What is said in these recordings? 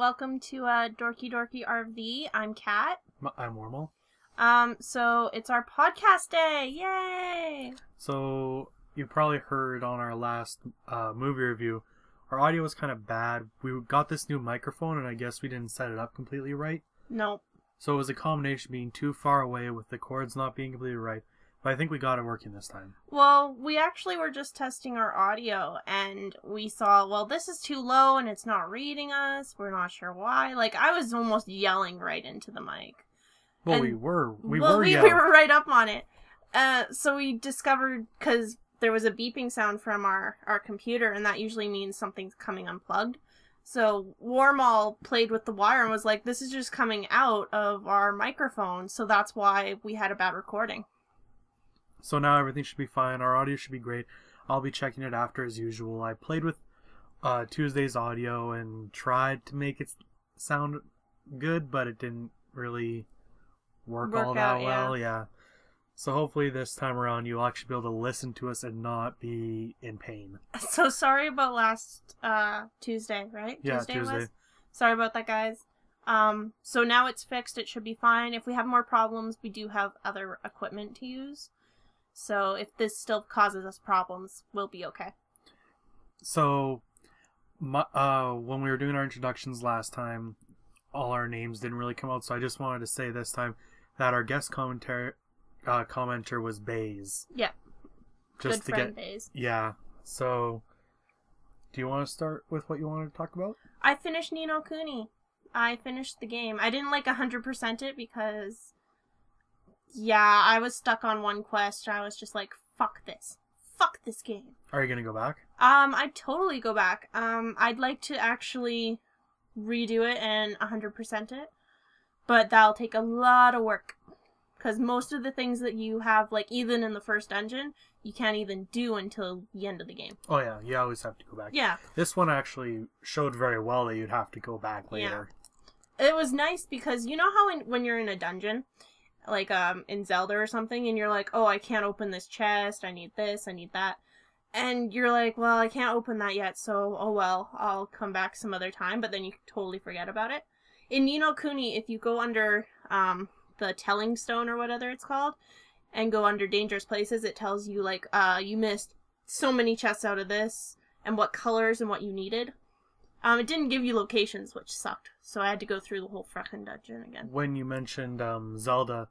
welcome to DorkiDorkiRv. I'm Kat. I'm Wormal. So it's our podcast day. Yay! So you probably heard on our last movie review, our audio was kind of bad. We got this new microphone, and I guess we didn't set it up completely right. Nope. So it was a combination being too far away with the cords not being completely right. But I think we got it working this time. Well, we actually were just testing our audio, and we saw, well, this is too low, and it's not reading us. We're not sure why. Like, I was almost yelling right into the mic. Well, and, we were we yelling. We were right up on it. So we discovered, because there was a beeping sound from our computer, and that usually means something's coming unplugged. So Wormal played with the wire and was like, this is just coming out of our microphone, so that's why we had a bad recording. So now everything should be fine. Our audio should be great. I'll be checking it after as usual. I played with Tuesday's audio and tried to make it sound good, but it didn't really work all that well. Yeah. So hopefully this time around you'll actually be able to listen to us and not be in pain. So sorry about last Tuesday, right? Yeah, Tuesday. Sorry about that, guys. So now it's fixed. It should be fine. If we have more problems, we do have other equipment to use. So if this still causes us problems, we'll be okay. So when we were doing our introductions last time, all our names didn't really come out. So I just wanted to say this time that our guest commenter was Baze. Yeah. Just Good friend Baze. Yeah. So do you want to start with what you wanted to talk about? I finished Ni no Kuni. I finished the game. I didn't 100% it because... yeah, I was stuck on one quest. I was just like, fuck this. Fuck this game. Are you going to go back? I'd totally go back. I'd like to actually redo it and 100% it. But that'll take a lot of work. Because most of the things that you have, even in the first dungeon, you can't even do until the end of the game. Oh yeah, you always have to go back. Yeah. This one actually showed very well that you'd have to go back later. Yeah. It was nice because you know how when you're in a dungeon... in Zelda or something, and you're like, oh, I can't open this chest, I need this, I need that. And you're like, well, I can't open that yet, so, oh well, I'll come back some other time, but then you totally forget about it. In Ni no Kuni, if you go under, the telling stone or whatever it's called, and go under dangerous places, it tells you, you missed so many chests out of this, and what colors and what you needed. It didn't give you locations, which sucked. So I had to go through the whole frickin' dungeon again. When you mentioned Zelda,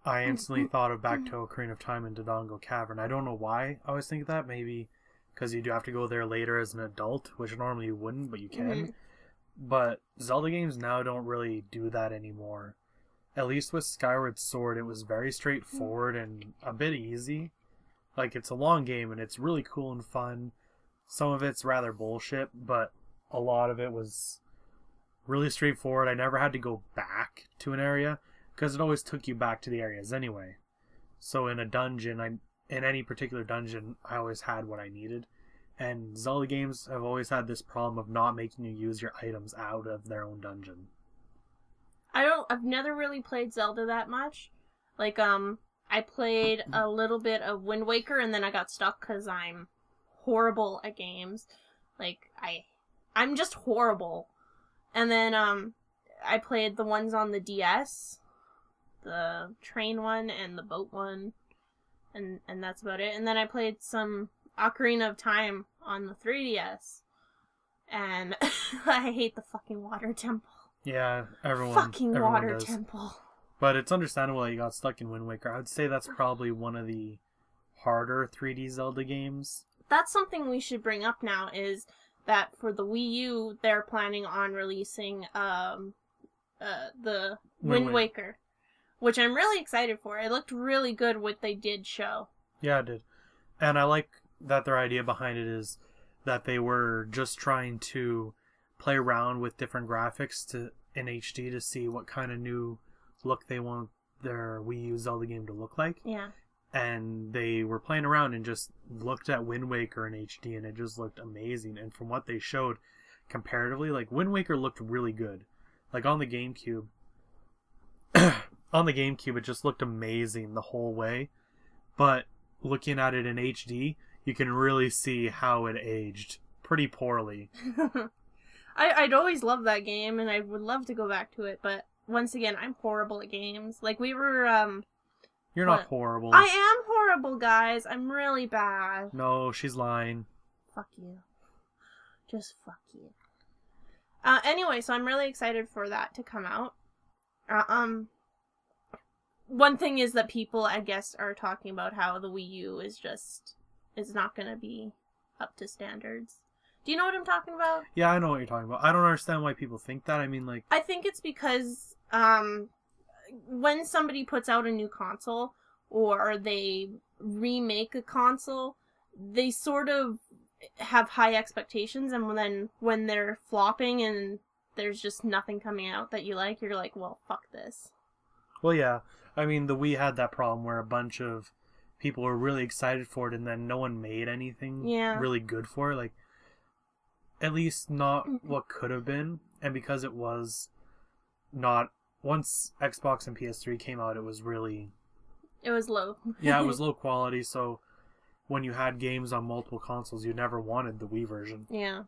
I instantly thought of back to Ocarina of Time and Dodongo Cavern. I don't know why I was thinking that. Maybe because you do have to go there later as an adult, which normally you wouldn't, but you can. Mm-hmm. But Zelda games now don't really do that anymore. At least with Skyward Sword, it was very straightforward and a bit easy. It's a long game and it's really cool and fun. Some of it's rather bullshit, but a lot of it was really straightforward. I never had to go back to an area because it always took you back to the areas anyway. So in a dungeon, in any particular dungeon, I always had what I needed. And Zelda games have always had this problem of not making you use your items out of their own dungeon. I've never really played Zelda that much. I played a little bit of Wind Waker and then I got stuck because I'm horrible at games. I'm just horrible. And then, I played the ones on the DS. The train one and the boat one. And that's about it. And then I played some Ocarina of Time on the 3DS. And I hate the fucking water temple. Yeah, everyone water does. temple. But it's understandable that you got stuck in Wind Waker. I would say that's probably one of the harder 3D Zelda games. That's something we should bring up now is... that for the Wii U, they're planning on releasing the Wind Waker, which I'm really excited for. It looked really good what they did show. Yeah, it did. And I like that their idea behind it is that they were just trying to play around with different graphics in HD to see what kind of new look they want their Wii U Zelda game to look like. Yeah. And they were playing around and just looked at Wind Waker in HD and it just looked amazing. And from what they showed comparatively, Wind Waker looked really good. On the GameCube, it just looked amazing the whole way. But looking at it in HD, you can really see how it aged pretty poorly. I'd always loved that game, and I would love to go back to it, but once again, I'm horrible at games. Like, we were, You're not horrible. I am horrible, guys. I'm really bad. No, she's lying. Fuck you. Just fuck you. Anyway, so I'm really excited for that to come out. One thing is that people, I guess, are talking about how the Wii U is not gonna be up to standards. Do you know what I'm talking about? Yeah, I know what you're talking about. I don't understand why people think that. I mean, like... I think it's because, when somebody puts out a new console, or they remake a console, they sort of have high expectations, and then when they're flopping and there's just nothing coming out that you like, you're like, well, fuck this. Well, yeah. I mean, the Wii had that problem where a bunch of people were really excited for it, and then no one made anything really good for it. Like, at least not what could have been. And because it was not... Once Xbox and PS3 came out, it was really... It was low. Yeah, it was low quality, so when you had games on multiple consoles, you never wanted the Wii version. Yeah.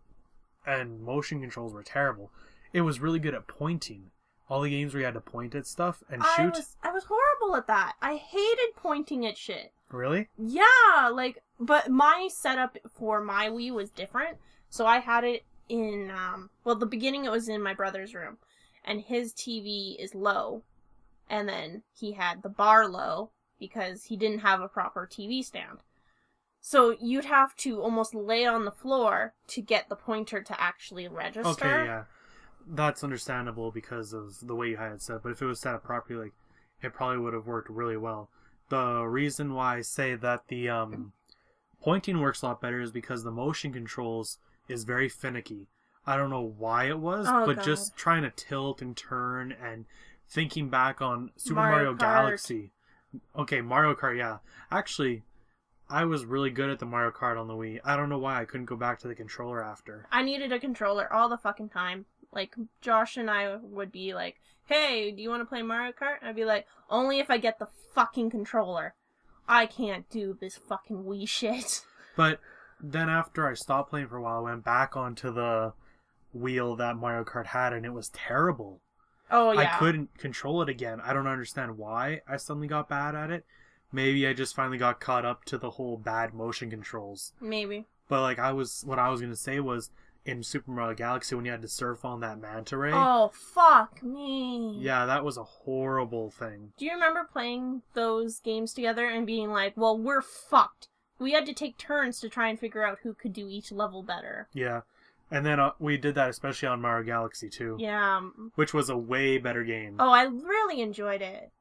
And motion controls were terrible. It was really good at pointing. All the games where you had to point at stuff and shoot. I was horrible at that. I hated pointing at shit. Really? Yeah, like, but my setup for my Wii was different. So I had it in, the beginning it was in my brother's room. And his TV is low. And then he had the bar low because he didn't have a proper TV stand. So you'd have to almost lay on the floor to get the pointer to actually register. Okay, yeah. That's understandable because of the way you had it set up. But if it was set up properly, like, it probably would have worked really well. The reason why I say that the pointing works a lot better is because the motion controls is very finicky. I don't know why it was, but God. Just trying to tilt and turn and thinking back on Super Mario Galaxy. Okay, Mario Kart, yeah. Actually, I was really good at the Mario Kart on the Wii. I don't know why I couldn't go back to the controller after. I needed a controller all the fucking time. Like, Josh and I would be like, hey, do you want to play Mario Kart? And I'd be like, only if I get the fucking controller. I can't do this fucking Wii shit. But then after I stopped playing for a while, I went back onto the wheel that Mario Kart had, and it was terrible. Oh, yeah. I couldn't control it again. I don't understand why I suddenly got bad at it. Maybe I just finally got caught up to the whole bad motion controls. Maybe. But, like, what I was going to say was, in Super Mario Galaxy, when you had to surf on that manta ray. Oh, fuck me. Yeah, that was a horrible thing. Do you remember playing those games together and being like, well, we're fucked. We had to take turns to try and figure out who could do each level better. Yeah. And then we did that especially on Mario Galaxy 2. Yeah. Which was a way better game. Oh, I really enjoyed it.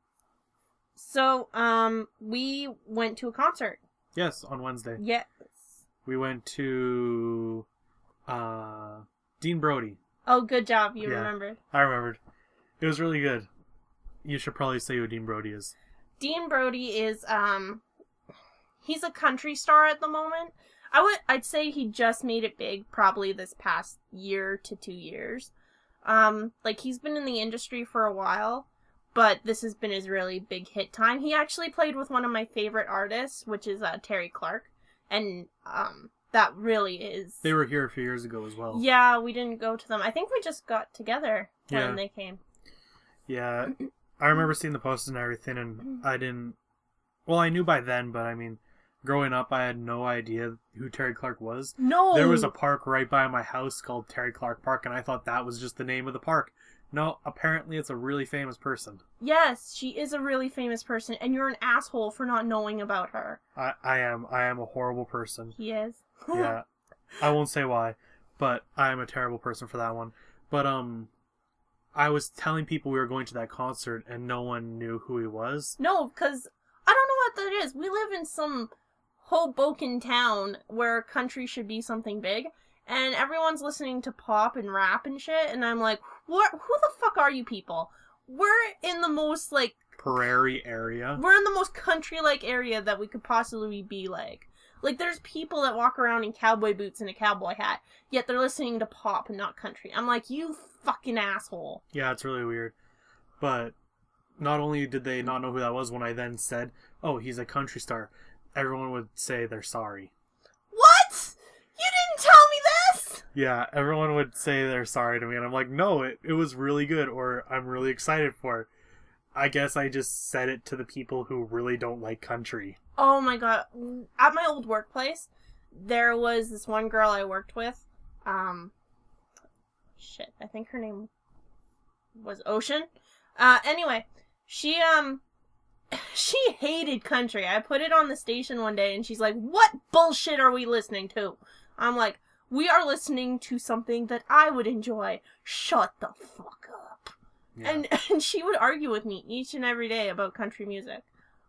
So, we went to a concert. Yes, on Wednesday. Yes. We went to Dean Brody. Oh, good job. You remembered. I remembered. It was really good. You should probably say who Dean Brody is. Dean Brody is, he's a country star at the moment. I'd say he just made it big probably this past year to 2 years. Like, he's been in the industry for a while, but this has been his really big hit time. He actually played with one of my favorite artists, which is Terry Clark, and that really is... They were here a few years ago as well. Yeah, we didn't go to them. I think we just got together when they came. Yeah, I remember seeing the posters and everything, and I didn't... Well, I knew by then, but I mean... Growing up, I had no idea who Terry Clark was. No! There was a park right by my house called Terry Clark Park, and I thought that was just the name of the park. No, apparently it's a really famous person. Yes, she is a really famous person, and you're an asshole for not knowing about her. I am a horrible person. He is? Yeah. I won't say why, but I am a terrible person for that one. But, I was telling people we were going to that concert, and no one knew who he was. No, because I don't know what that is. We live in some Hoboken town where country should be something big, and everyone's listening to pop and rap and shit, and I'm like, what? Who the fuck are you people? We're in the most, like... prairie area. We're in the most country-like area that we could possibly be like. Like, there's people that walk around in cowboy boots and a cowboy hat, yet they're listening to pop and not country. I'm like, you fucking asshole. Yeah, it's really weird. But not only did they not know who that was when I then said, oh, he's a country star, everyone would say they're sorry. What? You didn't tell me this? Yeah, everyone would say they're sorry to me, and I'm like, no, it was really good, or I'm really excited for it. I guess I just said it to the people who really don't like country. Oh my god. At my old workplace, there was this one girl I worked with. Shit, I think her name was Ocean. Anyway, she hated country. I put it on the station one day and she's like, "What bullshit are we listening to?" I'm like, "We are listening to something that I would enjoy. Shut the fuck up." Yeah. And she would argue with me each and every day about country music.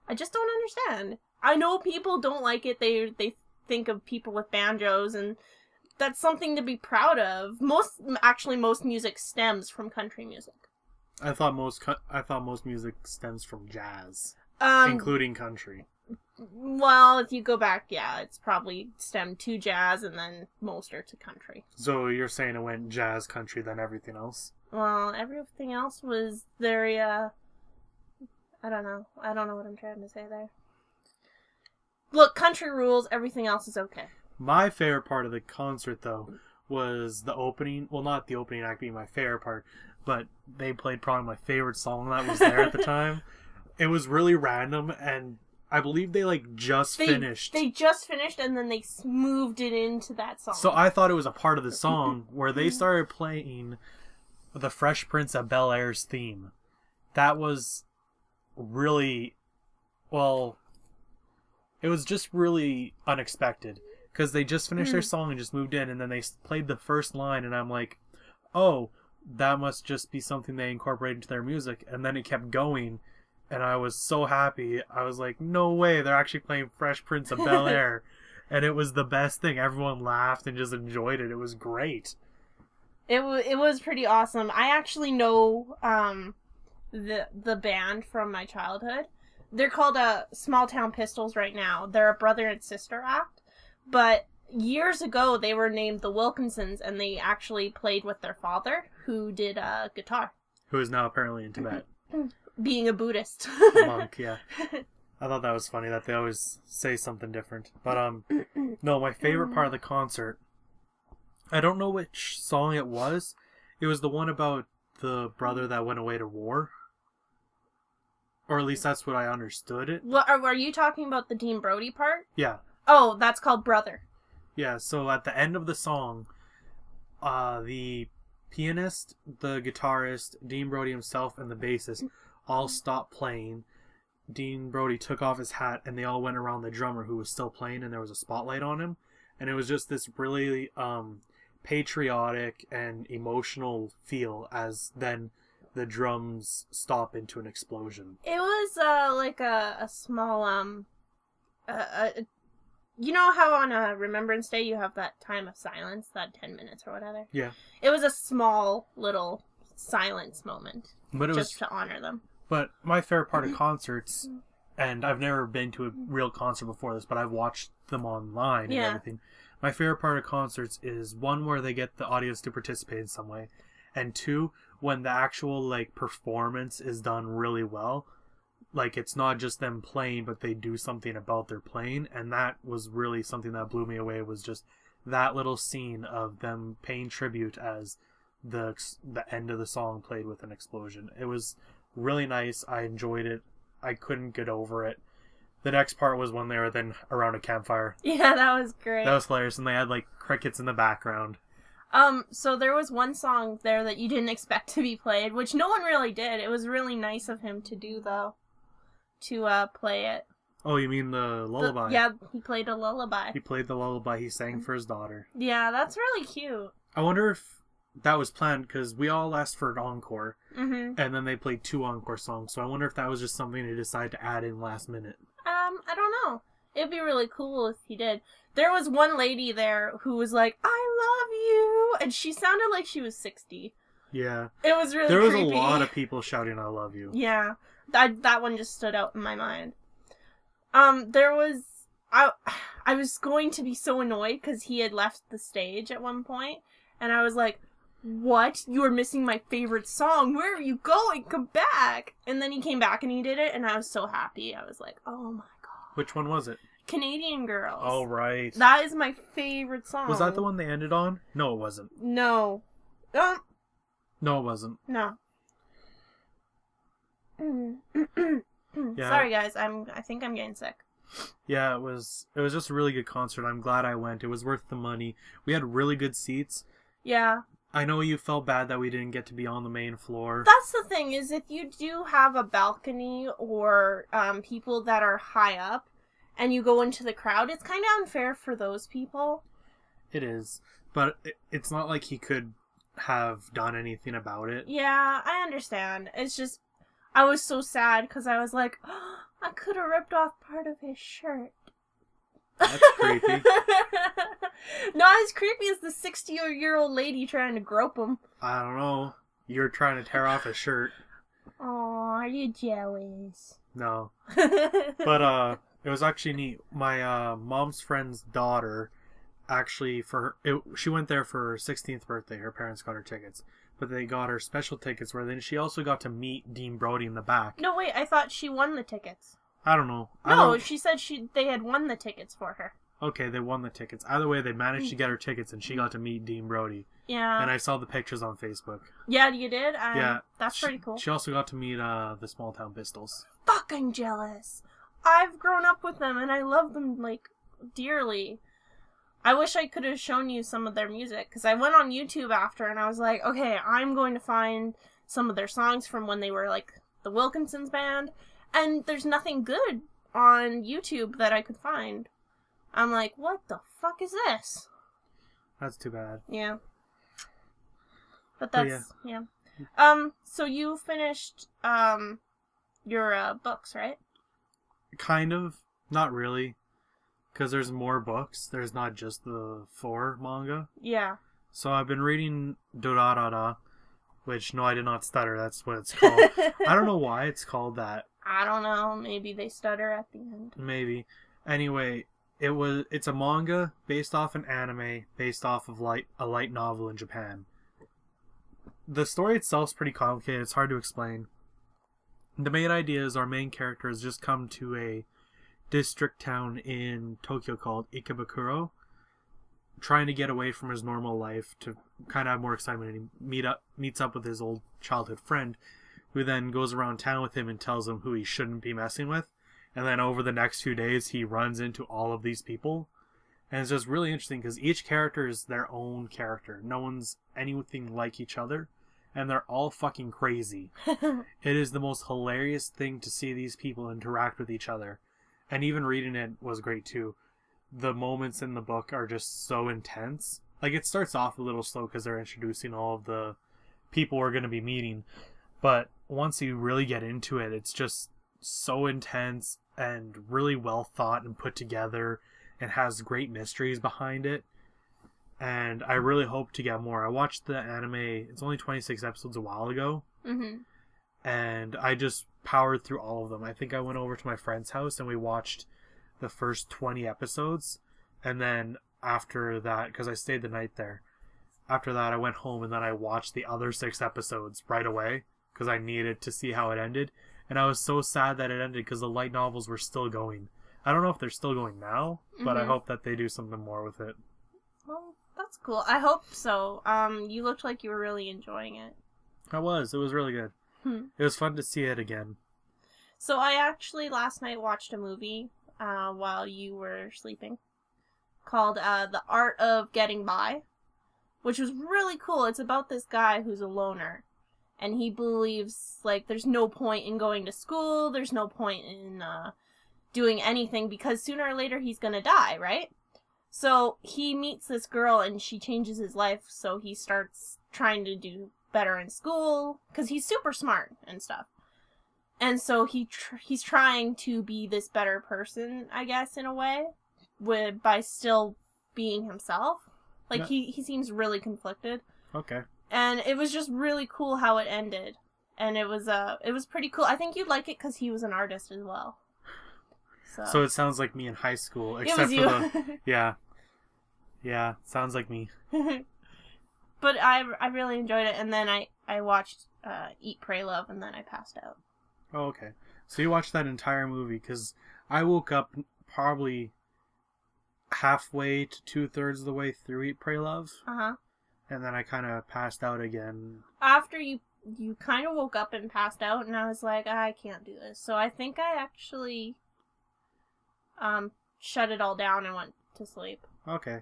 I just don't understand. I know people don't like it. They think of people with banjos, and that's something to be proud of. Most music stems from country music. I thought most music stems from jazz, including country. Well, if you go back, yeah, it's probably stemmed to jazz, and then most are to country. So you're saying it went jazz, country, then everything else? Well, everything else was very, I don't know. I don't know what I'm trying to say there. Look, country rules, everything else is okay. My favorite part of the concert, though, was the opening. Well, not the opening act being my favorite part, but they played probably my favorite song that was there at the time. It was really random, and I believe they, just finished. They just finished, and then they moved it into that song. So I thought it was a part of the song where they started playing the Fresh Prince of Bel-Air's theme. That was really, well, it was just really unexpected. Because they just finished their song and just moved in, and then they played the first line, and I'm like, oh, that must just be something they incorporated into their music. And then it kept going, and I was so happy. I was like, no way, they're actually playing Fresh Prince of Bel-Air. And it was the best thing. Everyone laughed and just enjoyed it. It was great. It was pretty awesome. I actually know the band from my childhood. They're called Small Town Pistols right now. They're a brother and sister act. But years ago, they were named the Wilkinsons, and they actually played with their father, who did guitar. Who is now apparently in Tibet. Being a Buddhist. Monk, yeah. I thought that was funny that they always say something different. But, no, my favorite part of the concert, I don't know which song it was. It was the one about the brother that went away to war. Or at least that's what I understood it. What, are you talking about the Dean Brody part? Yeah. Oh, that's called Brother. Yeah, so at the end of the song, the pianist, the guitarist, Dean Brody himself, and the bassist all stopped playing. Dean Brody took off his hat, and they all went around the drummer who was still playing, and there was a spotlight on him. And it was just this really patriotic and emotional feel as then the drums stop into an explosion. It was like a small you know how on a Remembrance Day you have that time of silence, that 10 minutes or whatever? Yeah. It was a small little silence moment, but it just to honor them. But my favorite part of concerts, and I've never been to a real concert before this, but I've watched them online and everything. My favorite part of concerts is, one, where they get the audience to participate in some way, and two, when the actual performance is done really well. It's not just them playing, but they do something about their playing, and that was really something that blew me away, was just that little scene of them paying tribute as the end of the song played with an explosion. It was really nice. I enjoyed it. I couldn't get over it. The next part was when they were then around a campfire. Yeah, that was great. That was hilarious, and they had crickets in the background. So there was one song there that you didn't expect to be played, which no one really did. It was really nice of him to do, though. To play it. Oh, you mean the lullaby? Yeah, he played a lullaby. He played the lullaby. He sang for his daughter. Yeah, that's really cute. I wonder if that was planned, because we all asked for an encore, and then they played 2 encore songs, so I wonder if that was just something they decided to add in last minute. I don't know. It'd be really cool if he did. There was one lady there who was like, "I love you," and she sounded like she was 60. Yeah. It was really There was creepy. a lot of people shouting, "I love you." Yeah. That one just stood out in my mind. There was... I was going to be so annoyed because he had left the stage at one point, and I was like, "What? You are missing my favorite song. Where are you going? Come back!" And then he came back and he did it, and I was so happy. I was like, "Oh my god." Which one was it? Canadian Girls. Oh, right. That is my favorite song. Was that the one they ended on? No, it wasn't. No. No, it wasn't. No. Yeah. Sorry, guys. I think I'm getting sick. Yeah, it was just a really good concert. I'm glad I went. It was worth the money. We had really good seats. Yeah. I know you felt bad that we didn't get to be on the main floor. That's the thing, is if you do have a balcony or people that are high up and you go into the crowd, it's kind of unfair for those people. It is. But it's not like he could have done anything about it. Yeah, I understand. It's just, I was so sad because I was like, oh, I could have ripped off part of his shirt. That's creepy. Not as creepy as the 60-year-old lady trying to grope him. I don't know. You're trying to tear off his shirt. Aw, are you jealous? No. But, it was actually neat. My, mom's friend's daughter, actually, she went there for her 16th birthday. Her parents got her tickets. But they got her special tickets where then she also got to meet Dean Brody in the back. No, wait, I thought she won the tickets. I don't know. No, she said they had won the tickets for her. Okay, they won the tickets. Either way, they managed to get her tickets, and she got to meet Dean Brody. Yeah. And I saw the pictures on Facebook. Yeah, you did? Yeah. That's pretty cool. She also got to meet the Small Town Pistols. Fucking jealous. I've grown up with them, and I love them, like, dearly. I wish I could have shown you some of their music, because I went on YouTube after, and I was like, okay, I'm going to find some of their songs from when they were, like, the Wilkinsons band, and there's nothing good on YouTube that I could find. I'm like, what the fuck is this? That's too bad. Yeah. But that's, yeah. So you finished, your, books, right? Kind of. Not really. Because there's more books. There's not just the 4 manga. Yeah. So I've been reading Dorarara, which, no, I did not stutter. That's what it's called. I don't know why it's called that. I don't know. Maybe they stutter at the end. Maybe. Anyway, it's a manga based off an anime based off of a light novel in Japan. The story itself is pretty complicated. It's hard to explain. The main idea is our main character has just come to a district town in Tokyo called Ikebukuro, trying to get away from his normal life to kind of have more excitement, and he meets up with his old childhood friend, who then goes around town with him and tells him who he shouldn't be messing with. And then over the next few days, he runs into all of these people. And it's just really interesting because each character is their own character. No one's anything like each other. And they're all fucking crazy. It is the most hilarious thing to see these people interact with each other. And even reading it was great too. The moments in the book are just so intense. Like, it starts off a little slow because they're introducing all of the people we're going to be meeting. But once you really get into it, it's just so intense and really well thought and put together, and has great mysteries behind it. And I really hope to get more. I watched the anime, it's only 26 episodes a while ago. Mm-hmm. And I just powered through all of them. I think I went over to my friend's house and we watched the first 20 episodes. And then after that, because I stayed the night there, after that I went home and then I watched the other 6 episodes right away because I needed to see how it ended. And I was so sad that it ended because the light novels were still going. I don't know if they're still going now, but I hope that they do something more with it. Well, that's cool. I hope so. You looked like you were really enjoying it. I was. It was really good. It was fun to see it again. So I actually last night watched a movie while you were sleeping called The Art of Getting By, which was really cool. It's about this guy who's a loner, and he believes, like, there's no point in going to school, there's no point in doing anything, because sooner or later he's gonna die, right? So he meets this girl, and she changes his life, so he starts trying to do better in school, because he's super smart and stuff. And so he's trying to be this better person, I guess, in a way, by still being himself. Like, yeah. he seems really conflicted. Okay. And it was just really cool how it ended. And it was pretty cool. I think you'd like it because he was an artist as well. So it sounds like me in high school, it except was for you. the yeah, sounds like me. But I really enjoyed it, and then I watched Eat, Pray, Love, and then I passed out. Oh, okay. So you watched that entire movie, because I woke up probably halfway to 2/3 of the way through Eat, Pray, Love. Uh-huh. And then I kind of passed out again. After you kind of woke up and passed out, and I was like, I can't do this. So I think I actually shut it all down and went to sleep. Okay.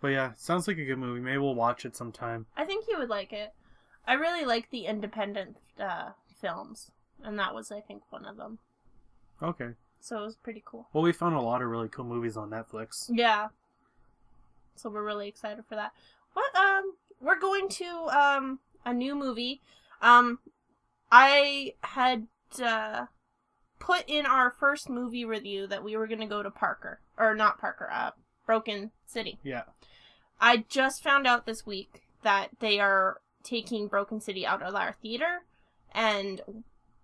But yeah, sounds like a good movie. Maybe we'll watch it sometime. I think you would like it. I really like the independent films, and that was, I think, one of them. Okay. So it was pretty cool. Well, we found a lot of really cool movies on Netflix. Yeah. So we're really excited for that. What? We're going to a new movie. I had put in our first movie review that we were going to go to Broken City. Yeah. I just found out this week that they are taking Broken City out of our theater and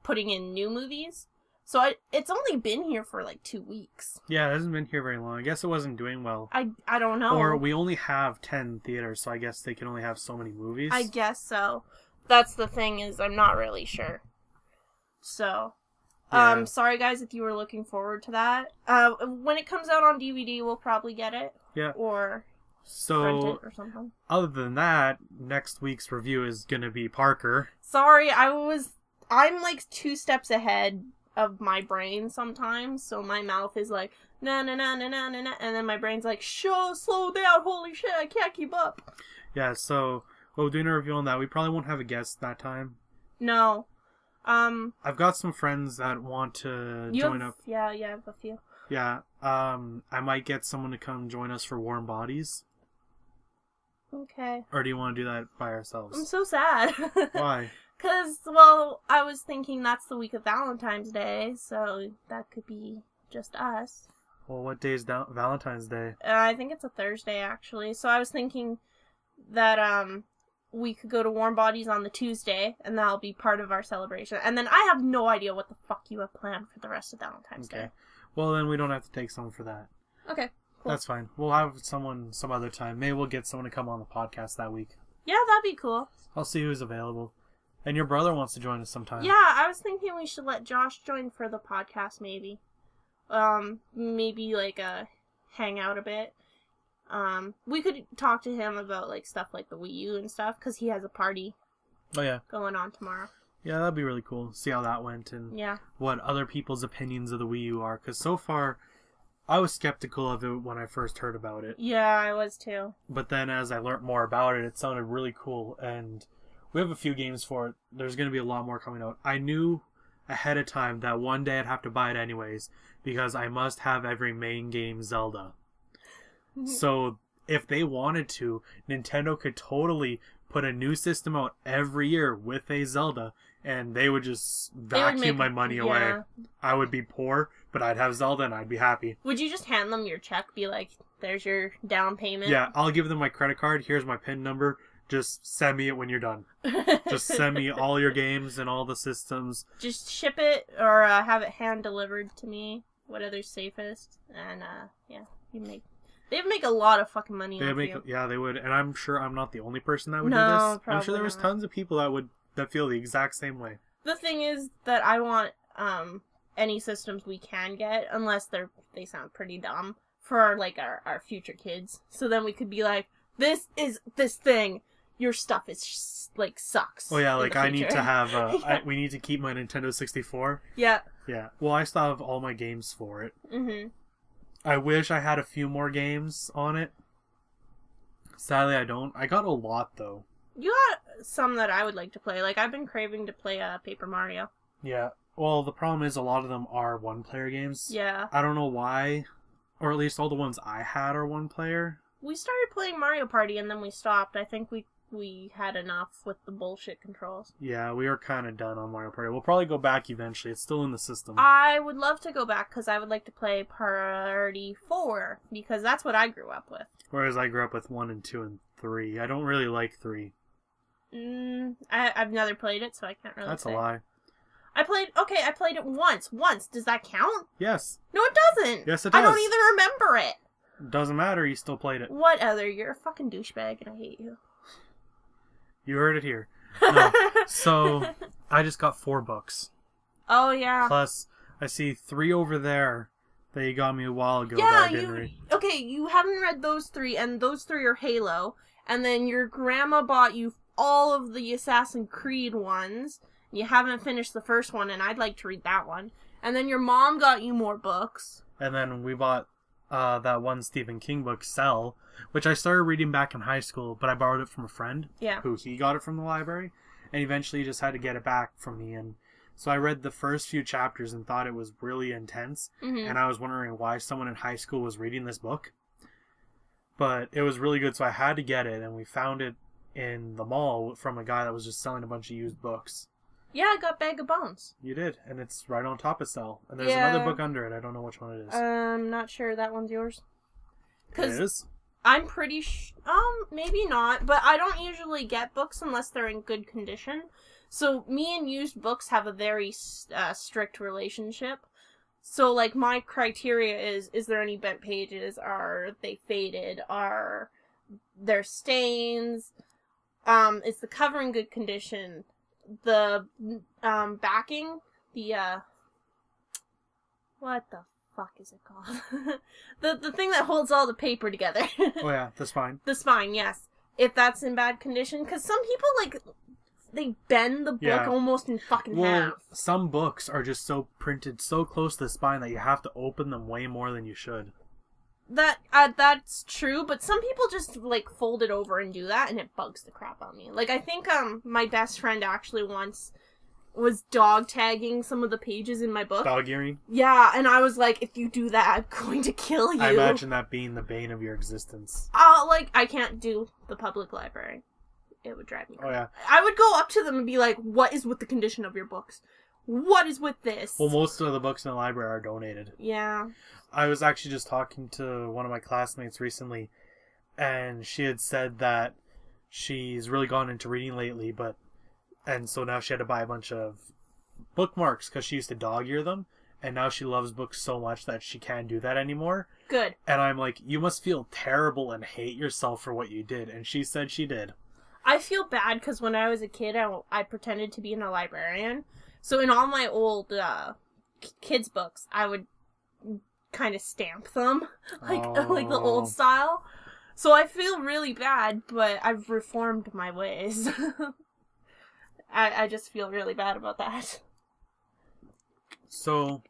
putting in new movies. So it's only been here for like 2 weeks. Yeah, it hasn't been here very long. I guess it wasn't doing well. I don't know. Or we only have 10 theaters, so I guess they can only have so many movies. I guess so. That's the thing, is I'm not really sure. So, Yeah. sorry guys if you were looking forward to that. When it comes out on DVD, we'll probably get it. Yeah. Or rent So, it or something. other than that, next week's review is going to be Parker. Sorry, I'm like 2 steps ahead of my brain sometimes, so my mouth is like, na na na na na na na, and then my brain's like, slow down, holy shit, I can't keep up. Yeah, so we're doing a review on that. We probably won't have a guest that time. No. I've got some friends that want to join up. Yeah, I have a few. Yeah, I might get someone to come join us for Warm Bodies. Okay. Or do you want to do that by ourselves? I'm so sad. Why? Because, well, I was thinking that's the week of Valentine's Day, so that could be just us. Well, what day is Valentine's Day? I think it's a Thursday, actually. So I was thinking that we could go to Warm Bodies on the Tuesday, and that'll be part of our celebration. And then I have no idea what the fuck you have planned for the rest of Valentine's Day. Well, then we don't have to take someone for that. Okay, cool. That's fine. We'll have someone some other time. Maybe we'll get someone to come on the podcast that week. Yeah, that'd be cool. I'll see who's available. And your brother wants to join us sometime. Yeah, I was thinking we should let Josh join for the podcast, maybe. Maybe like hang out a bit. We could talk to him about like stuff like the Wii U and stuff, because he has a party. Oh yeah. Going on tomorrow. Yeah, that'd be really cool. See how that went and what other people's opinions of the Wii U are. Because so far, I was skeptical of it when I first heard about it. Yeah, I was too. But then as I learned more about it, it sounded really cool. And we have a few games for it. There's going to be a lot more coming out. I knew ahead of time that one day I'd have to buy it anyways, because I must have every main game Zelda. So if they wanted to, Nintendo could totally put a new system out every year with a Zelda, and they would just vacuum my money away. I would be poor, but I'd have Zelda and I'd be happy. Would you just hand them your check, be like, there's your down payment? Yeah, I'll give them my credit card. Here's my PIN number. Just send me it when you're done. Just send me all your games and all the systems. Just ship it or have it hand delivered to me, whatever's safest. And they'd make a lot of fucking money off you. Yeah, they would. And I'm sure I'm not the only person that would do this. I'm sure there was tons of people that feel the exact same way. The thing is that I want any systems we can get, unless they sound pretty dumb, for like our future kids. So then we could be like, this is this thing. Your stuff is like sucks. Oh yeah, like I need to have we need to keep my Nintendo 64. Yeah. Yeah. Well, I still have all my games for it. Mhm. I wish I had a few more games on it. Sadly, I don't. I got a lot though. You got some that I would like to play. Like I've been craving to play Paper Mario. Yeah. Well, the problem is a lot of them are one-player games. Yeah. I don't know why, or at least all the ones I had are one-player. We started playing Mario Party and then we stopped. I think we had enough with the bullshit controls. Yeah, we were kind of done on Mario Party. We'll probably go back eventually. It's still in the system. I would love to go back because I would like to play Party 4 because that's what I grew up with. Whereas I grew up with 1 and 2 and 3. I don't really like 3. I've never played it, so I can't really That's say. a lie. I played it once. Does that count? Yes. No, it doesn't. Yes, it does. I don't even remember it. Doesn't matter, you still played it. What other? You're a fucking douchebag and I hate you. You heard it here. No. So, I just got 4 books. Oh, yeah. Plus, I see 3 over there that you got me a while ago Yeah, that I didn't read. Okay, you haven't read those 3, and those 3 are Halo, and then your grandma bought you all of the Assassin's Creed ones. You haven't finished the first one, and I'd like to read that one. And then your mom got you more books. And then we bought that one Stephen King book, Cell, which I started reading back in high school, but I borrowed it from a friend. Yeah. Who he got it from the library, and eventually just had to get it back from me. And so I read the first few chapters and thought it was really intense, and I was wondering why someone in high school was reading this book. But it was really good, so I had to get it, and we found it in the mall from a guy that was just selling a bunch of used books. Yeah, I got Bag of Bones. You did, and it's right on top of Cell. And there's another book under it. I don't know which one it is. Not sure that one's yours. It is? I'm pretty maybe not, but I don't usually get books unless they're in good condition. So me and used books have a very strict relationship. So, like, my criteria is there any bent pages? Are they faded? Are there stains? Is the cover in good condition? The backing, what the fuck is it called? the thing that holds all the paper together. Oh yeah, the spine. The spine, yes. If that's in bad condition, because some people, like, they bend the book almost in fucking half. Some books are just so printed so close to the spine that you have to open them way more than you should. That's true, but some people just, like, fold it over and do that, and it bugs the crap out of me. Like, I think, my best friend actually once was dog tagging some of the pages in my book. Dog earring? Yeah, and I was like, if you do that, I'm going to kill you. I imagine that being the bane of your existence. I can't do the public library. It would drive me crazy. Oh, yeah. I would go up to them and be like, what is with the condition of your books? What is with this? Well, most of the books in the library are donated. Yeah. I was actually just talking to one of my classmates recently, and she had said that she's really gone into reading lately, and so now she had to buy a bunch of bookmarks because she used to dog ear them, and now she loves books so much that she can't do that anymore. Good. And I'm like, you must feel terrible and hate yourself for what you did, and she said she did. I feel bad because when I was a kid, I pretended to be a librarian. So in all my old kids' books, I would kind of stamp them, like the old style. So I feel really bad, but I've reformed my ways. I just feel really bad about that. So,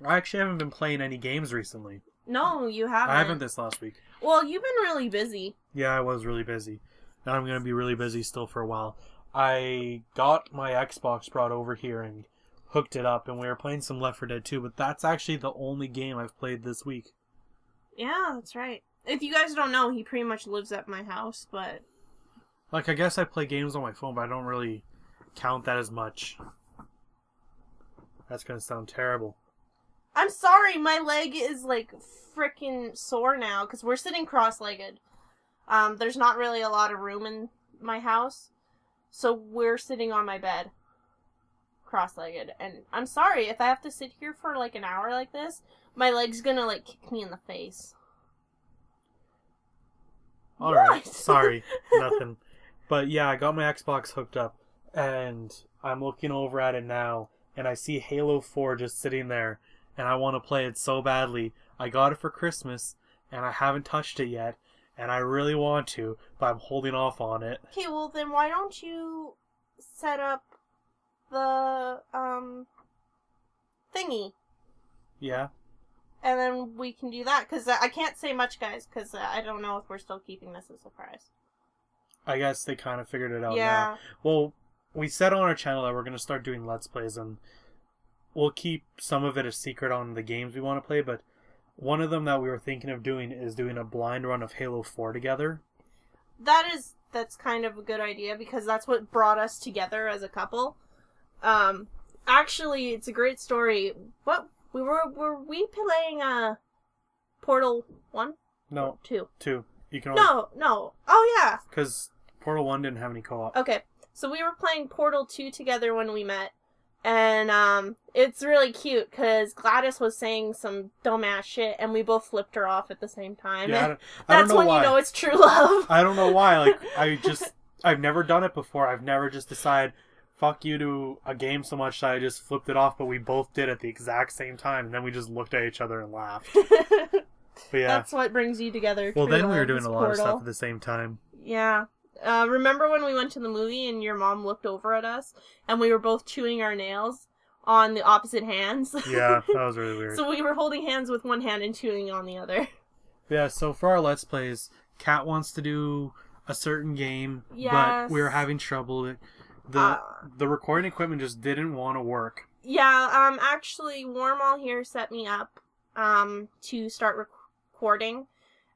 I actually haven't been playing any games recently. No, you haven't. I haven't this last week. Well, you've been really busy. Yeah, I was really busy. And I'm going to be really busy still for a while. I got my Xbox brought over here and hooked it up, and we were playing some Left 4 Dead 2, but that's actually the only game I've played this week. Yeah, that's right. If you guys don't know, he pretty much lives at my house, but... Like, I guess I play games on my phone, but I don't really count that as much. That's going to sound terrible. I'm sorry, my leg is, like, frickin' sore now, because we're sitting cross-legged. There's not really a lot of room in my house, so we're sitting on my bed, cross-legged, and I'm sorry, if I have to sit here for, like, an hour like this, my leg's gonna, like, kick me in the face. Alright, sorry, nothing. But yeah, I got my Xbox hooked up, and I'm looking over at it now, and I see Halo 4 just sitting there, and I want to play it so badly. I got it for Christmas, and I haven't touched it yet, and I really want to, but I'm holding off on it. Okay, well then why don't you set up the, thingy? Yeah? And then we can do that, because I can't say much, guys, because I don't know if we're still keeping this a surprise. I guess they kind of figured it out now. Well, we said on our channel that we're going to start doing Let's Plays, and we'll keep some of it a secret on the games we want to play, but one of them that we were thinking of doing is doing a blind run of Halo 4 together. That's kind of a good idea, because that's what brought us together as a couple. Actually, it's a great story. What, were we playing, Portal 1? No. 2. 2. You can only... No. Oh, yeah. Because Portal 1 didn't have any co-op. Okay. So we were playing Portal 2 together when we met. And, it's really cute, because Gladys was saying some dumbass shit, and we both flipped her off at the same time. Yeah, I don't know when why. You know it's true love. I don't know why. Like, I've never done it before. I've never just decided, fuck you to a game so much that I just flipped it off, but we both did at the exact same time, and then we just looked at each other and laughed. But yeah. That's what brings you together. Well, then we were doing this a lot of portal. stuff at the same time. Yeah. Remember when we went to the movie and your mom looked over at us and we were both chewing our nails on the opposite hands? Yeah, that was really weird. So we were holding hands with one hand and chewing on the other. Yeah, so for our Let's Plays, Kat wants to do a certain game, Yes. but we were having trouble. The recording equipment just didn't want to work. Yeah, actually, Warmall here set me up to start recording.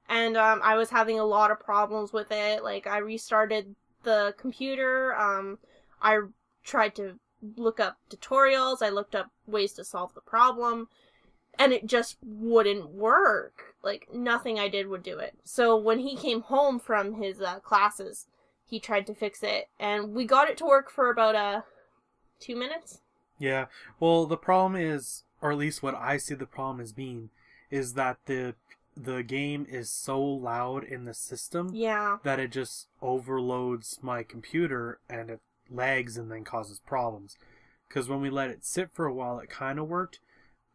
And I was having a lot of problems with it. Like, I restarted the computer. I tried to look up tutorials. I looked up ways to solve the problem. And it just wouldn't work. Like, nothing I did would do it. So when he came home from his classes, he tried to fix it. And we got it to work for about 2 minutes. Yeah. Well, the problem is, or at least what I see the problem as being, is that the game is so loud in the system that it just overloads my computer and it lags and then causes problems. Because when we let it sit for a while, it kind of worked,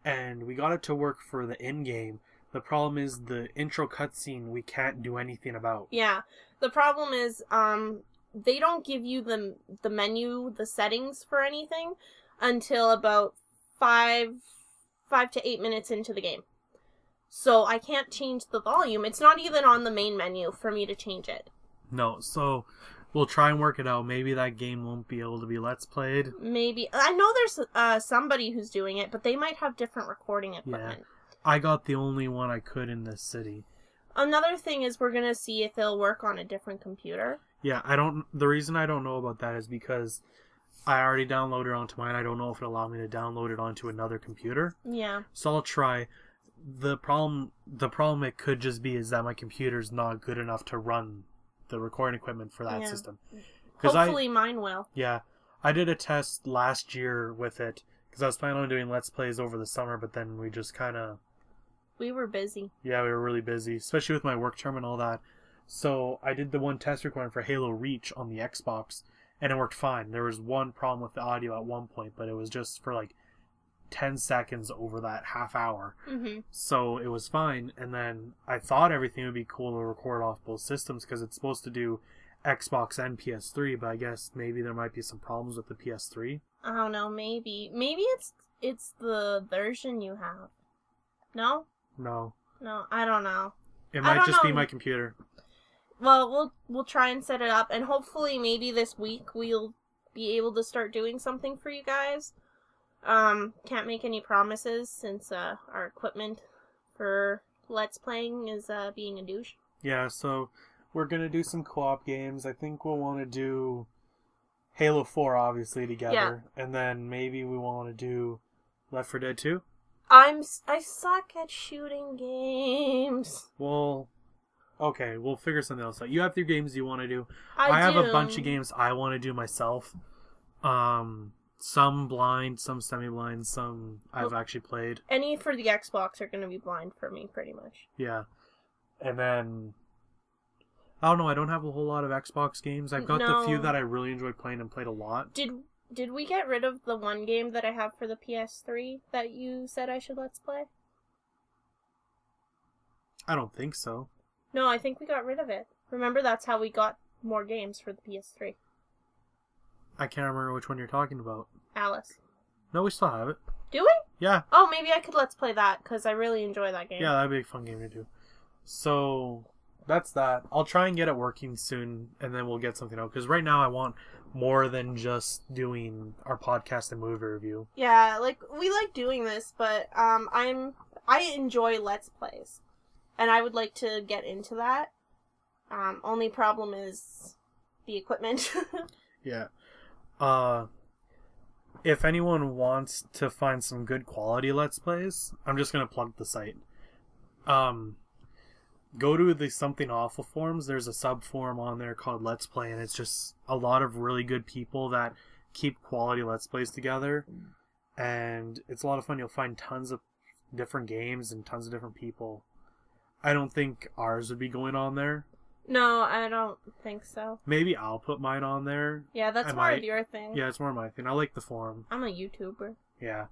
and we got it to work for the end game. The problem is the intro cutscene we can't do anything about. Yeah, the problem is they don't give you the menu, the settings for anything until about 5 to 8 minutes into the game. So I can't change the volume. It's not even on the main menu for me to change it. No, so we'll try and work it out. Maybe that game won't be able to be Let's Played. Maybe. I know there's somebody who's doing it, but they might have different recording equipment. Yeah. I got the only one I could in this city. Another thing is we're going to see if it'll work on a different computer. Yeah, the reason I don't know about that is because I already downloaded it onto mine. I don't know if it'll allow me to download it onto another computer. Yeah. So I'll try. The problem it could just be is that my computer's not good enough to run the recording equipment for that system. Hopefully mine will. Yeah. I did a test last year with it because I was planning on doing Let's Plays over the summer, but then we just kind of... We were busy. Yeah, we were really busy, especially with my work term and all that. So I did the one test recording for Halo Reach on the Xbox, and it worked fine. There was one problem with the audio at one point, but it was just for like 10 seconds over that half hour. Mm-hmm. So it was fine. And then I thought everything would be cool to record off both systems because it's supposed to do Xbox and PS3, but I guess maybe there might be some problems with the PS3. I don't know, maybe it's the version you have. No, I don't know. It might just be my computer. Well, we'll try and set it up, and hopefully maybe this week we'll be able to start doing something for you guys. Can't make any promises since our equipment for Let's Playing is being a douche. Yeah, so we're gonna do some co-op games. I think we'll want to do Halo 4 obviously together, and then maybe we want to do Left 4 Dead 2. I suck at shooting games. Well, okay, we'll figure something else out. You have your games you want to do. I have do. A bunch of games I want to do myself. Some blind, some semi-blind, some I've actually played. Any for the Xbox are going to be blind for me, pretty much. Yeah. And then, I don't know, I don't have a whole lot of Xbox games. I've got the few that I really enjoyed playing and played a lot. Did we get rid of the one game that I have for the PS3 that you said I should Let's Play? I don't think so. No, I think we got rid of it. Remember, that's how we got more games for the PS3. I can't remember which one you're talking about. Alice. No, we still have it. Do we? Yeah. Oh, maybe I could Let's Play that, because I really enjoy that game. Yeah, that'd be a fun game to do. So, that's that. I'll try and get it working soon, and then we'll get something out. Because right now I want more than just doing our podcast and movie review. Yeah, we like doing this, but I enjoy Let's Plays. And I would like to get into that. Only problem is the equipment. Yeah. If anyone wants to find some good quality Let's Plays, I'm just going to plug the site. Go to the Something Awful forums. There's a sub-forum on there called Let's Play, and it's just a lot of really good people that keep quality Let's Plays together. And it's a lot of fun. You'll find tons of different games and tons of different people. I don't think ours would be going on there, No, I don't think so. Maybe I'll put mine on there. Yeah, that's more of your thing. Yeah, it's more my thing. I like the forum. I'm a YouTuber. Yeah.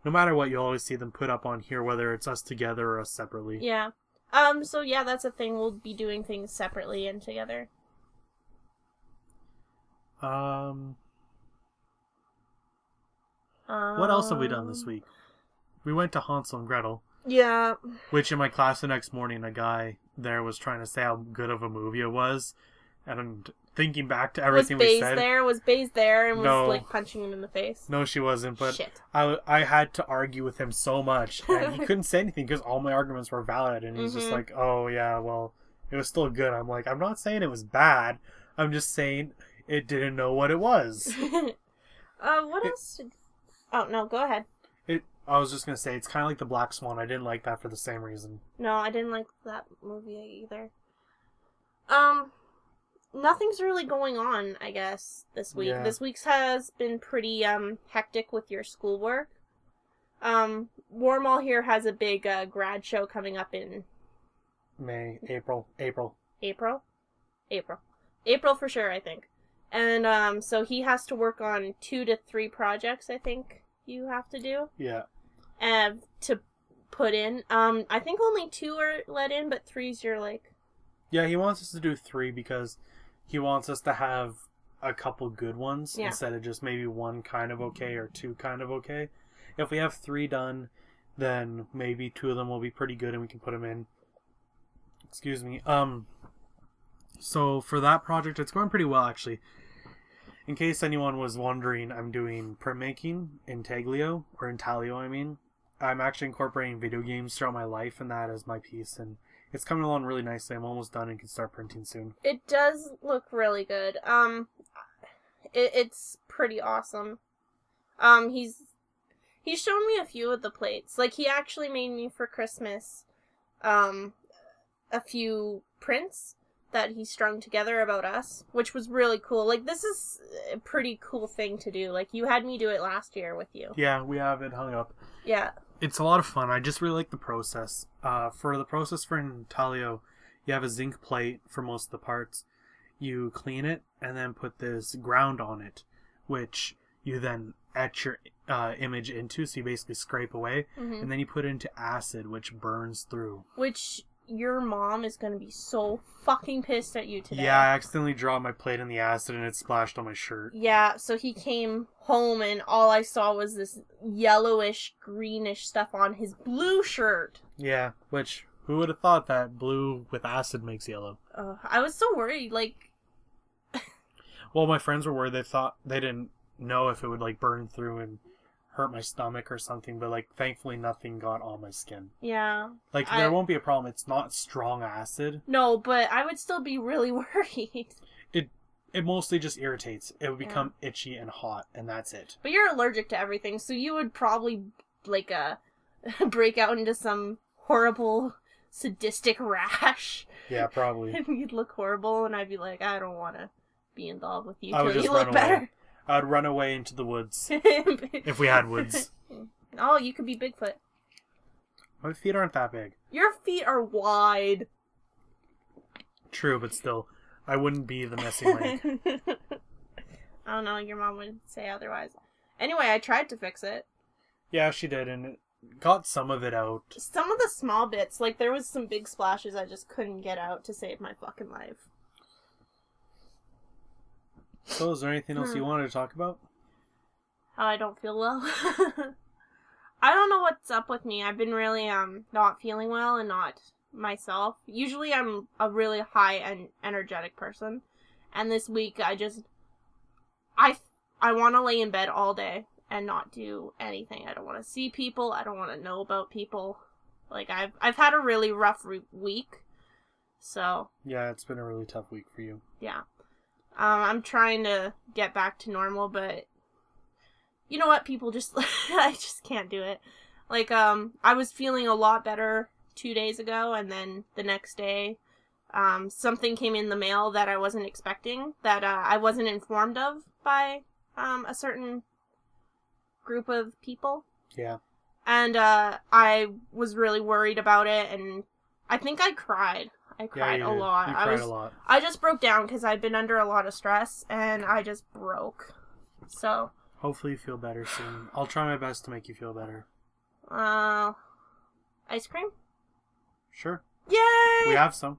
No matter what, you always see them put up on here, whether it's us together or us separately. Yeah. So yeah, that's a thing. We'll be doing things separately and together. What else have we done this week? We went to Hansel and Gretel. Yeah. Which in my class the next morning, a guy there was trying to say how good of a movie it was. And thinking back to everything we said. Was Baze there and No. was like punching him in the face? No, she wasn't. But Shit. I had to argue with him so much. And he couldn't say anything because all my arguments were valid. And he's just like, oh yeah, well, it was still good. I'm like, I'm not saying it was bad. I'm just saying it didn't know what it was. What else? Oh, no, go ahead. I was just going to say, it's kind of like The Black Swan. I didn't like that for the same reason. No, I didn't like that movie either. Nothing's really going on, I guess, this week. Yeah. This week's has been pretty, hectic with your schoolwork. Warmall here has a big, grad show coming up in... April for sure, I think. And, so he has to work on 2 to 3 projects, I think you have to do. Yeah. To put in. I think only 2 are let in, but 3's you're like... Yeah, he wants us to do 3 because he wants us to have a couple good ones instead of just maybe 1 kind of okay or 2 kind of okay. If we have 3 done, then maybe 2 of them will be pretty good and we can put them in. Excuse me. So for that project, it's going pretty well actually. In case anyone was wondering, I'm doing printmaking in Intaglio, I mean. I'm actually incorporating video games throughout my life and that as my piece, and it's coming along really nicely. I'm almost done and can start printing soon. It does look really good. It's pretty awesome. He's shown me a few of the plates. Like, he actually made me for Christmas, a few prints that he strung together about us, which was really cool. Like, this is a pretty cool thing to do. Like, you had me do it last year with you. Yeah, we have it hung up. Yeah. It's a lot of fun. I just really like the process. For the process for Intaglio, you have a zinc plate for most of the parts. You clean it and then put this ground on it, which you then etch your image into, so you basically scrape away, and then you put it into acid, which burns through. Which your mom is going to be so fucking pissed at you today. Yeah, I accidentally dropped my plate in the acid and it splashed on my shirt. Yeah, so he came home and all I saw was this yellowish, greenish stuff on his blue shirt. Yeah, which, who would have thought that blue with acid makes yellow? I was so worried, like... Well, my friends were worried. They didn't know if it would, like, burn through and hurt my stomach or something, but, like, thankfully nothing got on my skin. Yeah. Like, there won't be a problem. It's not strong acid. No, but I would still be really worried. It mostly just irritates. It would become itchy and hot, and that's it. But you're allergic to everything, so you would probably, like, break out into some horrible, sadistic rash. Yeah, probably. And you'd look horrible, and I'd be like, I don't want to be involved with you till you look better. I'd run away into the woods. If we had woods. Oh, you could be Bigfoot. My feet aren't that big. Your feet are wide. True, but still, I wouldn't be the messing link. I don't know, your mom would say otherwise. Anyway, I tried to fix it. Yeah, she did, and it got some of it out. Some of the small bits, like there was some big splashes I just couldn't get out to save my fucking life. So, is there anything else you wanted to talk about? How I don't feel well. I don't know what's up with me. I've been really not feeling well and not myself. Usually I'm a really high and energetic person, and this week I want to lay in bed all day and not do anything. I don't want to see people. I don't want to know about people. Like I've had a really rough week. So yeah, it's been a really tough week for you. Yeah. I'm trying to get back to normal, but you know what? People just, I just can't do it. Like, I was feeling a lot better 2 days ago, and then the next day, something came in the mail that I wasn't expecting, that I wasn't informed of by a certain group of people. Yeah. And I was really worried about it, and I think I cried. I cried a did. lot. You cried a lot. I just broke down because I've been under a lot of stress, and I just broke. So. Hopefully you feel better soon. I'll try my best to make you feel better. Ice cream? Sure. Yay! We have some.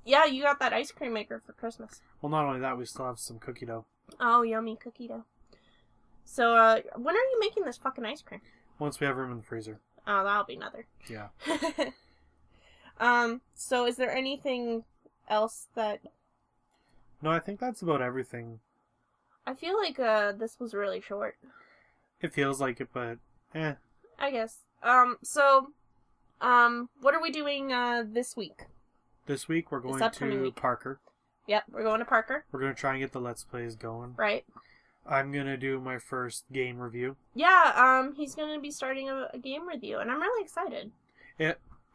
Yeah, you got that ice cream maker for Christmas. Well, not only that, we still have some cookie dough. Oh, yummy cookie dough. So, when are you making this fucking ice cream? Once we have room in the freezer. Oh, that'll be another. Yeah. So is there anything else that... No, I think that's about everything. I feel like, this was really short. It feels like it, but, eh. I guess. What are we doing, this week? This week, we're going to week. Parker. Yep, we're going to Parker. We're going to try and get the Let's Plays going. Right. I'm going to do my first game review. Yeah, he's going to be starting a game review, and I'm really excited.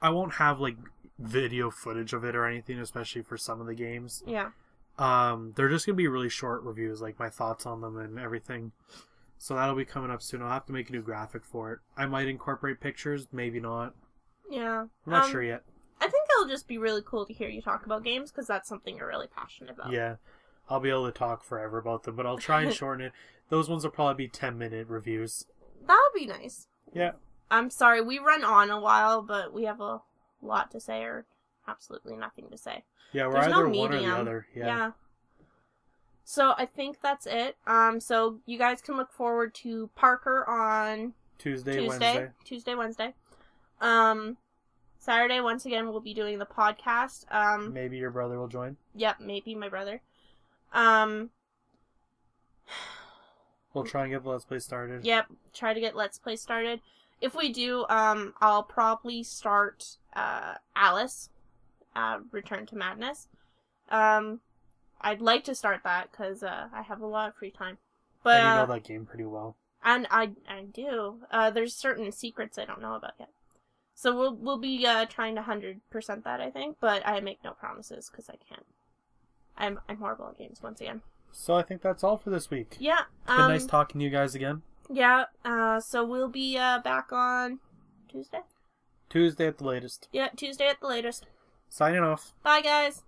I won't have, like, video footage of it or anything, especially for some of the games. Yeah. They're just going to be really short reviews, like my thoughts on them and everything. So that'll be coming up soon. I'll have to make a new graphic for it. I might incorporate pictures, maybe not. Yeah. I'm not sure yet. I think it'll just be really cool to hear you talk about games, because that's something you're really passionate about. Yeah. I'll be able to talk forever about them, but I'll try and shorten it. Those ones will probably be 10-minute reviews. That would be nice. Yeah. I'm sorry, we run on a while, but we have a lot to say, or absolutely nothing to say. Yeah, we're There's either no one or the medium. other. Yeah. So I think that's it. So you guys can look forward to Parker on Tuesday, Wednesday. Saturday, once again, we'll be doing the podcast. Maybe your brother will join. Yep, maybe my brother. We'll try and get the Let's Play started. Yep, try to get Let's Play started. If we do, I'll probably start Alice, Return to Madness. I'd like to start that because I have a lot of free time. But and you know that game pretty well. And I do. There's certain secrets I don't know about yet. So we'll be trying to 100% that, I think, but I make no promises because I can't. I'm horrible at games once again. So I think that's all for this week. Yeah. It's been nice talking to you guys again. Yeah. So we'll be back on Tuesday. Tuesday at the latest. Yeah, Tuesday at the latest. Signing off. Bye, guys.